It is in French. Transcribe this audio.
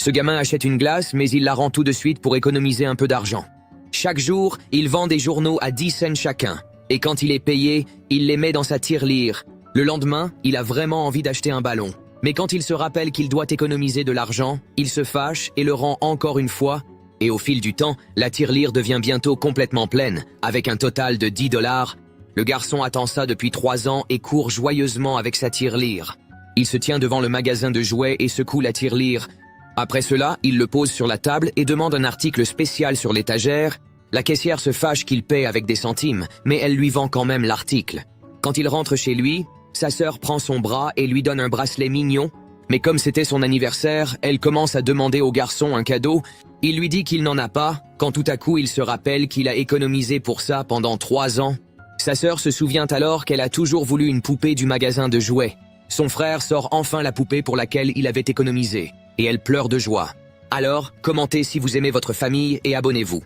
Ce gamin achète une glace, mais il la rend tout de suite pour économiser un peu d'argent. Chaque jour, il vend des journaux à 10 cents chacun. Et quand il est payé, il les met dans sa tirelire. Le lendemain, il a vraiment envie d'acheter un ballon. Mais quand il se rappelle qu'il doit économiser de l'argent, il se fâche et le rend encore une fois. Et au fil du temps, la tirelire devient bientôt complètement pleine, avec un total de 10 $. Le garçon attend ça depuis 3 ans et court joyeusement avec sa tirelire. Il se tient devant le magasin de jouets et secoue la tirelire. Après cela, il le pose sur la table et demande un article spécial sur l'étagère. La caissière se fâche qu'il paie avec des centimes, mais elle lui vend quand même l'article. Quand il rentre chez lui, sa sœur prend son bras et lui donne un bracelet mignon, mais comme c'était son anniversaire, elle commence à demander au garçon un cadeau. Il lui dit qu'il n'en a pas, quand tout à coup il se rappelle qu'il a économisé pour ça pendant 3 ans. Sa sœur se souvient alors qu'elle a toujours voulu une poupée du magasin de jouets. Son frère sort enfin la poupée pour laquelle il avait économisé, et elle pleure de joie. Alors, commentez si vous aimez votre famille et abonnez-vous.